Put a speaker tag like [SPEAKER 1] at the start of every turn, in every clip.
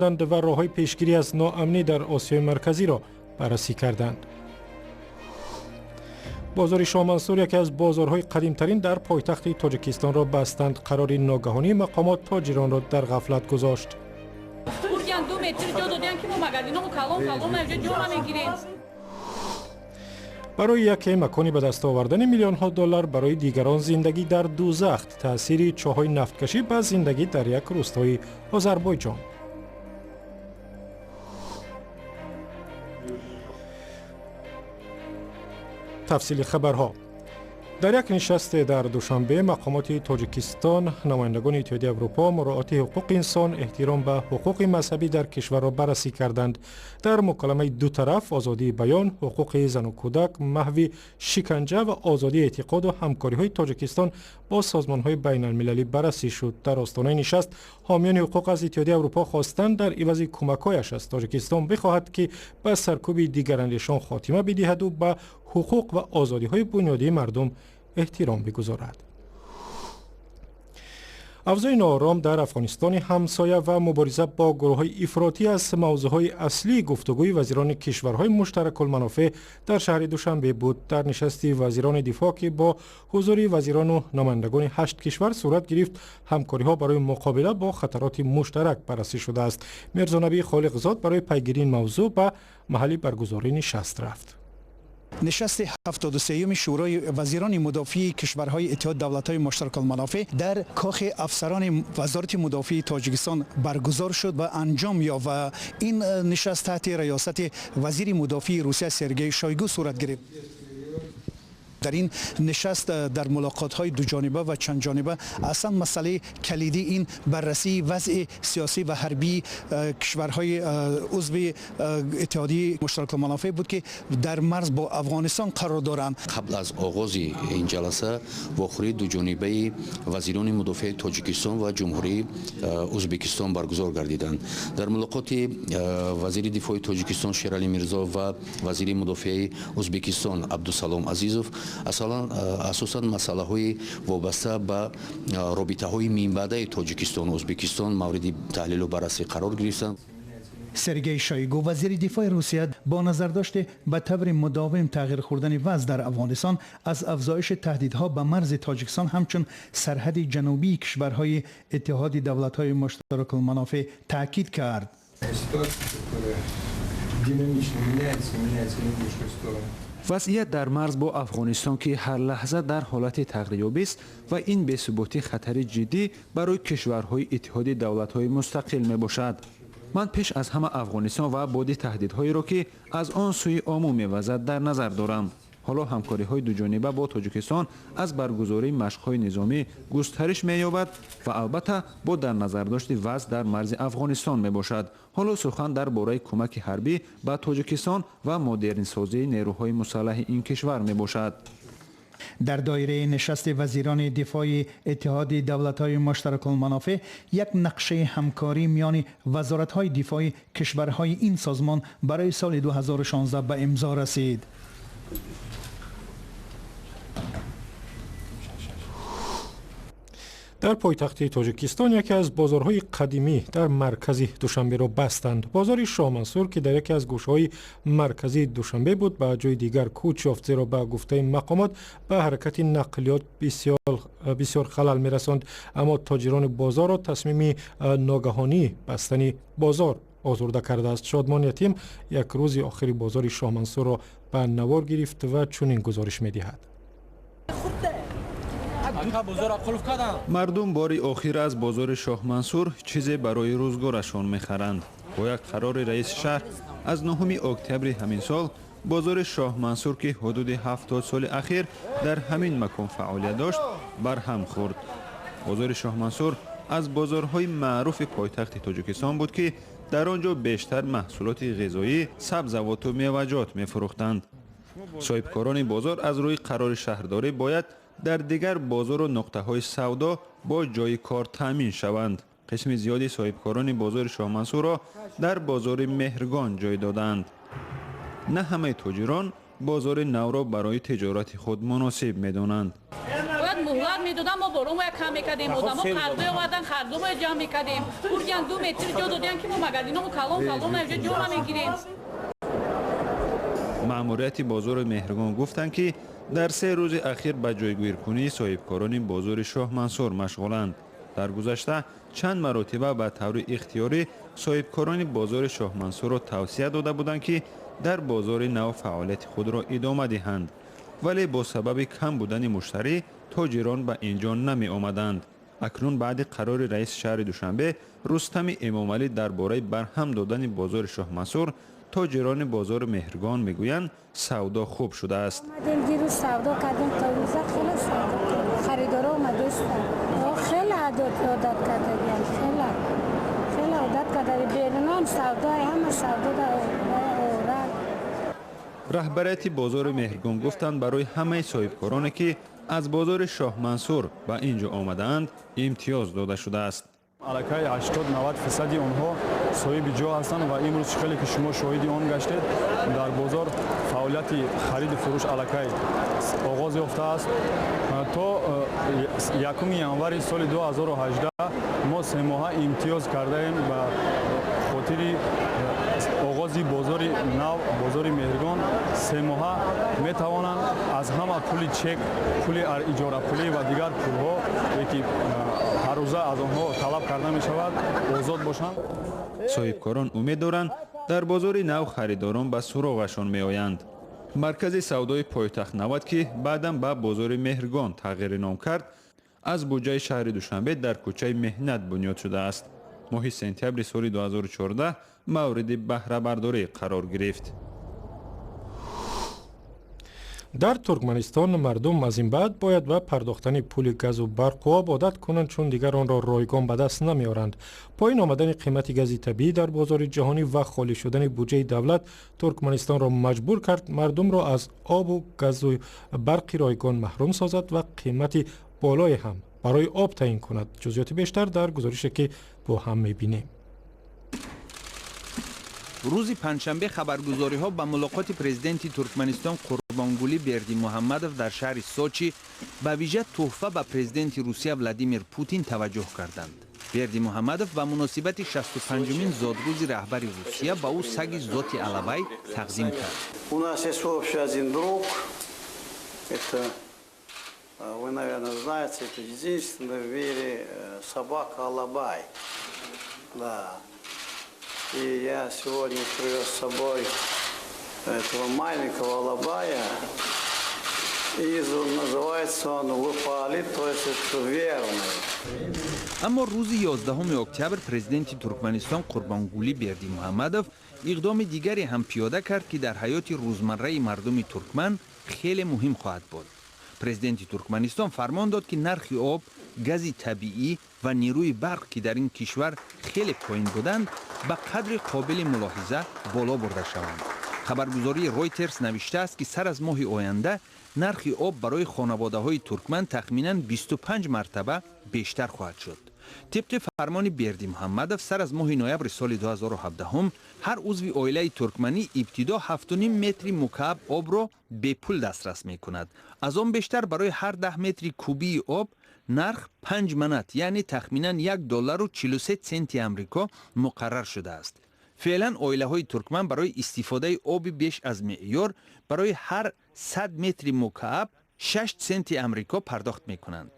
[SPEAKER 1] و راه‌های پیشگیری از ناامنی در آسیای مرکزی را بررسی کردند. بازار شاه منصور یکی از بازارهای قدیمترین در پایتخت تاجیکستان را بستند. قرار ناگهانی مقامات تاجران را در غفلت گذاشت. برای یک مکانی به دست آوردن میلیون ها دلار برای دیگران زندگی در دوزخ، تأثیر چاهای نفتکشی به زندگی در یک روستای آذربایجان. تفصیل خبرها. در یک نشست در دوشنبه مقامات تاجیکستان نمایندگان اتحادیه اروپا مراعات حقوق انسان، احترام به حقوق مذهبی در کشور را بررسی کردند. در مکالمه دو طرف آزادی بیان، حقوق زن و کودک، محو شکنجه و آزادی اعتقاد و همکاری های تاجیکستان با سازمان های بین المللی بررسی شد. در آستانه نشست حامیان حقوق از اتحادیه اروپا خواستند در عوض کمک‌هایش از تاجیکستان بخواهد که به سرکوب دیگراندیشان خاتمه بدهد و به حقوق و آزادی های بنیادی مردم احترام بگذارد. افزای ناآرام در افغانستان همسایه و مبارزه با گروه‌های افراطی از موضوعهای اصلی گفتگوی وزیران کشورهای مشترک المنافع در شهر دوشنبه بود. در نشست وزیران دفاع که با حضور وزیران و نمایندگان 8 کشور صورت گرفت، همکاری‌ها برای مقابله با خطرات مشترک بررسی شده است. میرزا نبی خالقزاد برای پیگیری این موضوع به محل برگزاری نشست رفت.
[SPEAKER 2] نشست 73ام شورای وزیران مدافع کشورهای اتحاد دولت‌های مشترک المنافع در کاخ افسران وزارت مدافع تاجیکستان برگزار شد و انجام یافت و این نشست تحت ریاست وزیر مدافع روسیه سرگئی شویگو صورت گرفت. در این نشست در ملاقات‌های دو جانبه و چند جانبه اصلا مسئله کلیدی این بررسی وضع سیاسی و حربی کشورهای عضو اتحادیه مشترک المنافع بود که در مرز با افغانستان قرار دارند.
[SPEAKER 3] قبل از آغاز این جلسه واخوری دو جانبه وزیران مدافع تاجیکستان و جمهوری ازبکستان برگزار گردیدند. در ملاقات وزیر دفاع تاجیکستان شیرعلی میرزا و وزیر مدافع ازبکستان عبدالسلام عزیزوف اساساً مسئله های وابسته به رابطه های میانبعده تاجیکستان و ازبکستان مورد تحلیل و بررسی قرار گرفتند.
[SPEAKER 2] سرگئی شویگو وزیر دفاع روسیه با نظر داشته به طور مداوم تغییر خوردن وضع در افغانستان از افزایش تهدیدها به مرز تاجیکستان همچون سرحد جنوبی کشورهای اتحاد دولت‌های مشترک المنافع تاکید کرد.
[SPEAKER 4] وضعیت در مرز با افغانستان که هر لحظه در حالت تغییریابی است و این بی‌ثباتی خطر جدی برای کشورهای اتحاد دولت‌های مستقل میباشد. من پیش از همه افغانستان و بادی تهدیدهایی را که از آن سوی آمو می‌وزد در نظر دارم. حالا همکاری‌های دو جانبه با تاجیکستان از برگزاری مشق‌های نظامی گسترش می‌یابد و البته با در نظر داشت وضع در مرز افغانستان میباشد. حالا سخن درباره کمک حربی به تاجیکستان و مدرن سازی نیروهای مسلح این کشور میباشد.
[SPEAKER 2] در دایره نشست وزیران دفاع اتحاد دولت‌های مشترک المنافع یک نقشه همکاری میان وزارت‌های دفاع کشورهای این سازمان برای سال 2016 به امضا رسید.
[SPEAKER 1] در پایتخت تاجیکستان یکی از بازارهای قدیمی در مرکز دوشنبه را بستند. بازار شاه منصور که در یکی از گوشه‌های مرکزی دوشنبه بود به جای دیگر کوچ یافت، زیرا به گفته مقامات به حرکت نقلیات بسیار خلل می‌رساند. اما تاجران بازار را تصمیم ناگهانی بستن بازار آزرده کرده است. شادمان یتیم یک روز آخری بازار شاه منصور را به نوار گرفت و چنین گزارش می‌دهد.
[SPEAKER 4] مردم باری آخر از بازار شاه منصور چیزی برای روزگارشان می‌خرند. با یک قرار رئیس شهر از 9 اکتبر همین سال بازار شاه منصور که حدود 70 سال اخیر در همین مکان فعالیت داشت برهم خورد. بازار شاه منصور از بازارهای معروف پایتخت تاجیکستان بود که در آنجا بیشتر محصولات غذایی، سبزیجات و میوه‌جات می‌فروختند. صاحبکاران بازار از روی قرار شهرداری باید در دیگر بازار و نقطه‌های سودا با جای کار تامین شوند. قسم زیادی صاحبکاران بازار شاه منصور را در بازار مهرگان جای دادند. نه همه تاجران بازار نو را برای تجارت خود مناسب می‌دانند.
[SPEAKER 5] باید مهلت قرض میدادن ما بارون و کم میکردیم ما قرض آوردن خرد ما جمع میکردیم پورجان 2 متر جا دادن که ما مگادینو کلام اینجا جا نمیگیریم.
[SPEAKER 4] ماموریت بازار مهرگان گفتند که در 3 روز اخیر به جایگیرکنی صاحبکاران بازار شاه منصور مشغولند. در گذشته چند مرتبه به طور اختیاری صاحبکاران بازار شاه منصور را توصیه داده بودند که در بازار نو فعالیت خود را ادامه دهند، ولی با سبب کم بودن مشتری تاجران به اینجا نمی آمدند. اکنون بعد قرار رئیس شهر دوشنبه رستم امامعلی درباره برهم دادن بازار شاه منصور، تاجران بازار مهرگان میگویند سودا خوب شده است.
[SPEAKER 6] دیروز سودا کردیم تا روز خیلی سودا خریدارا اومدستن خیلی عادت کردیم خیلی عادت کردیم بیرونم سودا همه سودا در
[SPEAKER 4] رهبریت بازار مهرگان گفتند برای همه صاحبکارانی که از بازار شاه منصور به اینجا آمدند امتیاز داده شده است.
[SPEAKER 7] الکای 80-90% اونها صاحب جا هستند و امروز خیلی که شما شاهدی آن گشتید در بازار فعالیت خرید و فروش الکای آغاز یافته است. تا 1 ینوری سال 2018 ما 3 ماه امتیاز کرده ایم به خاطر آغاز بازار نو بازار مهرگان. 3 ماه می توانند از همه پول چک، پول اجاره پولی و دیگر پولها که هر روزه از آنها طلب کرده می شود آزاد باشند.
[SPEAKER 4] صاحبکاران امید دارند در بازار نو خریداران به سراغشان می آیند. مرکز سودای پایتخت نود که بعداً به بازار مهرگان تغییر نام کرد، از بودجه شهر دوشنبه در کوچه مهنت بنیاد شده است. ماه سپتامبر سال 2014 مورد بهره برداری قرار گرفت.
[SPEAKER 1] در ترکمنستان مردم از این بعد باید به پرداختن پول گاز و برق و آب عادت کنند چون دیگر آن را رایگان به دست نمیارند. پایین آمدن قیمت گاز طبیعی در بازار جهانی و خالی شدن بودجه دولت ترکمنستان را مجبور کرد مردم را از آب و گاز و برق رایگان محروم سازد و قیمت بالای هم برای آب تعیین کند. جزئیات بیشتر در گزارشی که با هم می‌بینیم.
[SPEAKER 8] روز پنجشنبه خبرگزاری‌ها با ملاقات پرزیدنت ترکمنستان قربانگولی بردیمحمدوف در شهر سوچی به ویژه تحفه به پرزیدنت روسیه ولادیمیر پوتین توجه کردند. بردیمحمدوف به مناسبت 65مین زادروز رهبر روسیه به او سگ ذات علبای تقدیم کرد.
[SPEAKER 9] Вы, наверное, знаете, это единственное в мире собака Алабай. Да. И я сегодня привез с собой этого маленького Алабая. И называется он Лупали, то есть это верный.
[SPEAKER 8] اما روز 11 اکتبر پرزیدنت ترکمنستان قربانگولی بردیمحمدوف اقدام دیگری هم پیاده کرد که در حیات روزمره مردم ترکمن خیلی مهم خواهد بود. پرزیدنت ترکمنستان فرمان داد که نرخ آب، گاز طبیعی و نیروی برق که در این کشور خیلی پایین بودند به قدر قابل ملاحظه بالا برده شوند. خبرگزاری رویترز نوشته است که سر از ماه آینده نرخ آب برای خانواده‌های ترکمن تخمیناً 25 مرتبه بیشتر خواهد شد. طبق فرمان بردیمحمدوف سر از ماه نوامبر سال 2017 هر عضو عائله ترکمنی ابتدا 7.5 متر مکعب آب را به پول دسترس می کند. از آن بیشتر برای هر 10 متر کوبی آب نرخ 5 منات یعنی تخمیناً $1.43 آمریکا مقرر شده است. فعلا عائله های ترکمن برای استفاده آب بیش از معیار برای هر 100 متر مکعب 6 سنت آمریکا پرداخت می کنند.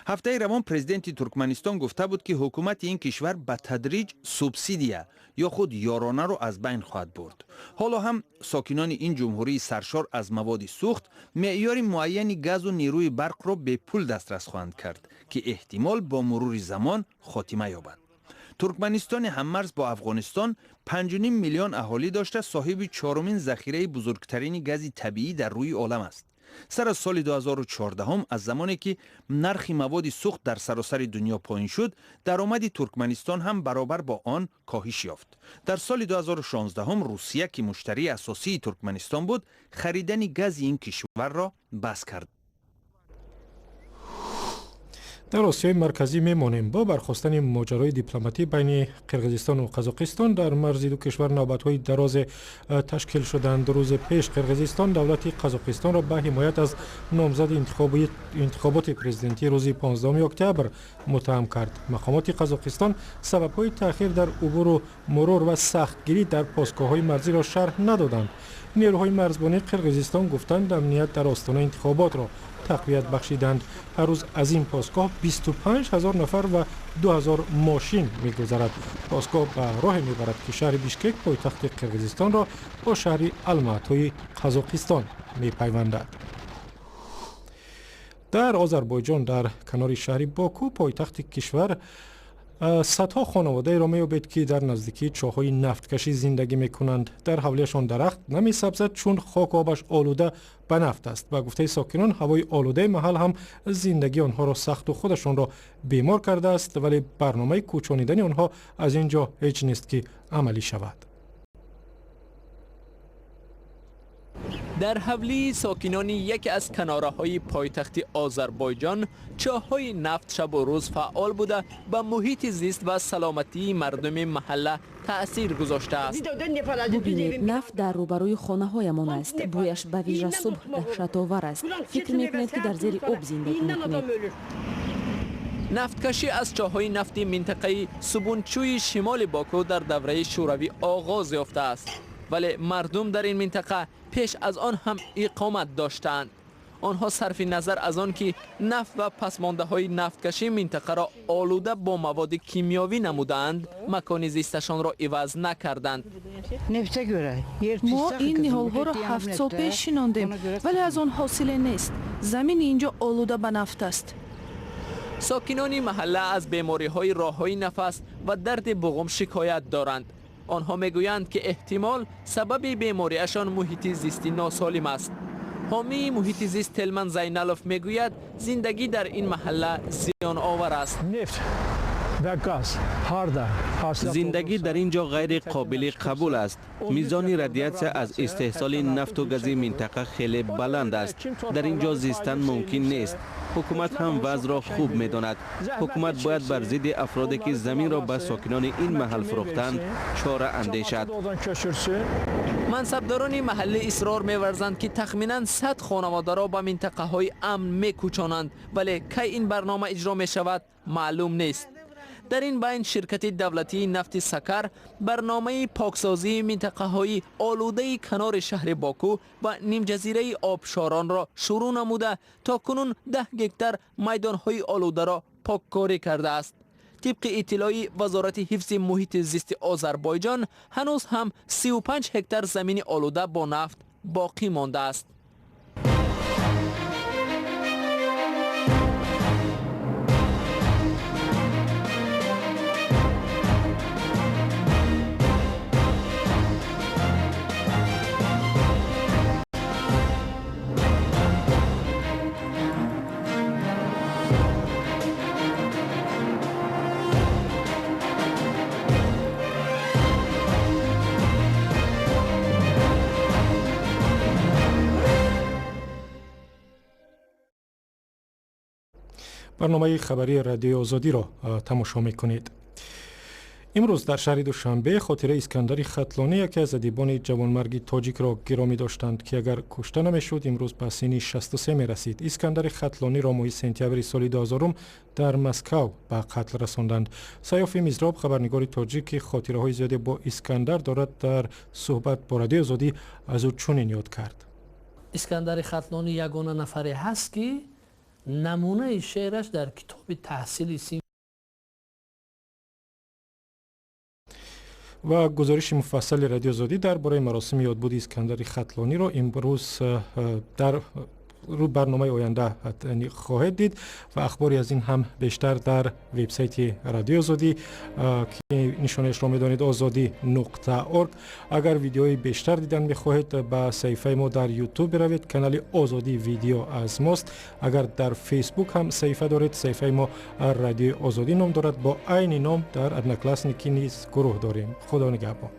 [SPEAKER 8] هفته روان پرزیدنت ترکمنستان گفته بود که حکومت این کشور به تدریج سوبسیدیا یا خود یارانه را از بین خواهد برد. حالا هم ساکنان این جمهوری سرشار از مواد سوخت معیار معینی گاز و نیروی برق را به پول دسترس خواهند کرد که احتمال با مرور زمان خاتمه یابد. ترکمنستان هممرز با افغانستان 5.5 میلیون اهالی داشته صاحب 4مین ذخیره بزرگترین گاز طبیعی در روی عالم است. سر از سال 2014 از زمانی که نرخ مواد سوخت در سراسر دنیا پایین شد، درآمد ترکمنستان هم برابر با آن کاهش یافت. در سال 2016 روسیه که مشتری اساسی ترکمنستان بود، خریدن گاز این کشور را بس کرد.
[SPEAKER 1] در آسیای مرکزی میمانیم. با برخاستن ماجرای دیپلماتی بین قرقیزستان و قزاقستان در مرز دو کشور نوبت‌های دراز تشکیل شدند. روز پیش قرقیزستان دولت قزاقستان را به حمایت از نامزد انتخابات پرزیدنتی روز 15 اکتبر متهم کرد. مقامات قزاقستان سبب‌های تأخیر در عبور و مرور و سختگیری در پاسگاه‌های مرزی را شرح ندادند. نیروهای مرزبانی قرقیزستان گفتند امنیت در آستانه انتخابات را تقویت بخشیدند. هر روز از این پاسگاه 25,000 نفر و 2,000 ماشین می‌گذرد. پاسگاه به راه می‌برد که شهر بیشکک پایتخت قرقیزستان را با شهر الماتوی قزاقستان می‌پیوندد. در آذربایجان در کنار شهر باکو پایتخت کشور صدها خانواده را می‌یابید که در نزدیکی چاه‌های نفتکشی زندگی می‌کنند. در حولیشان درخت نمی‌سبزد چون خاک آبش آلوده به نفت است. به گفته ساکنان هوای آلوده محل هم زندگی آنها را سخت و خودشان را بیمار کرده است، ولی برنامه کوچانیدن آنها از اینجا هیچ نیست که عملی شود.
[SPEAKER 10] در حولی ساکنان یکی از کناره‌های پایتخت آذربایجان چاه‌های نفت شب و روز فعال بوده به محیط زیست و سلامتی مردم محله تأثیر گذاشته است.
[SPEAKER 11] ببینید، نفت در روبروی خانه‌هایمان است. بویش به ویژه صبح دهشت‌آور است. فکر می‌کنید که در زیر آب زندگی می‌کنید.
[SPEAKER 10] نفتکشی از چاه‌های نفتی منطقه سبونچوی شمال باکو در دوره شوروی آغاز یافته است، ولی مردم در این منطقه پیش از آن هم اقامت داشتند. آنها صرف نظر از آن که نفت و پسمانده‌های نفتکشی منطقه را آلوده با مواد کیمیاوی نمودند، مکان زیستشان را عوض نکردند.
[SPEAKER 12] ما این نهال‌ها را 7 سال پیش شناندیم، ولی از آن حاصلی نیست. زمین اینجا آلوده به نفت است.
[SPEAKER 10] ساکنان محله از بیماری‌های راه‌های نفس و درد بغم شکایت دارند. آنها میگویند که احتمال سبب بیماریشان محیط زیستی ناسالم است. حامی محیط زیست تلمن زینالوف میگوید زندگی در این محله زیان آور است.
[SPEAKER 13] زندگی در اینجا غیر قابل قبول است. میزان رادیاسیون از استحصال نفت و گاز منطقه خیلی بلند است. در اینجا زیستن ممکن نیست. حکومت هم وضع را خوب می‌داند. حکومت باید بر ضد افرادی که زمین را به ساکنان این محل فروختند چاره اندیشد.
[SPEAKER 10] منصبداران محله اصرار می‌ورزند که تخمیناً 100 خانواده را به منطقه‌های امن می‌کوچانند، ولی کی این برنامه اجرا می‌شود معلوم نیست. در این بین شرکت دولتی نفت سکر برنامه پاکسازی منطقه‌های آلوده کنار شهر باکو و نیم جزیره آبشاران را شروع نموده تا کنون 10 هکتار میدان‌های آلوده را پاککاری کرده است. طبق اطلاع وزارت حفظ محیط زیست آذربایجان هنوز هم 35 هکتار زمین آلوده با نفت باقی مانده است.
[SPEAKER 1] برنامه خبری رادیو آزادی را تماشا می‌کنید. امروز در شهر دوشنبه خاطره اسکندر خطلانی یکی از ادیبان جوانمرگ تاجیک را گرامی داشتند که اگر کشته نمی‌شد امروز به سن 63 می‌رسید. اسکندر خطلانی را ماه سپتامبر سال 2000 در مسکو به قتل رساندند. سیاف میزراب خبرنگار تاجیک خاطره‌های زیادی با اسکندر دارد. در صحبت با رادیو آزادی از او چنین یاد کرد.
[SPEAKER 14] اسکندر خطلانی یگانه نفری هست که نمونه شعرش در کتاب تحصیل سیم
[SPEAKER 1] و گزارش مفصل رادیو آزادی درباره مراسم یادبود اسکندر خطلانی را امروز در برنامه آینده خواهید دید و اخباری از این هم بیشتر در وبسایت رادیو آزادی که نشانش را می‌دانید azadi.org. اگر ویدیوی بیشتر دیدن می‌خواهید به صفحه ما در یوتیوب بروید، کانال آزادی ویدیو از ماست. اگر در فیسبوک هم صفحه دارید، صفحه ما رادیو آزادی نام دارد، با عین نام در ادنا کلاس نیکی نیز گروه داریم. خدا نگهبان.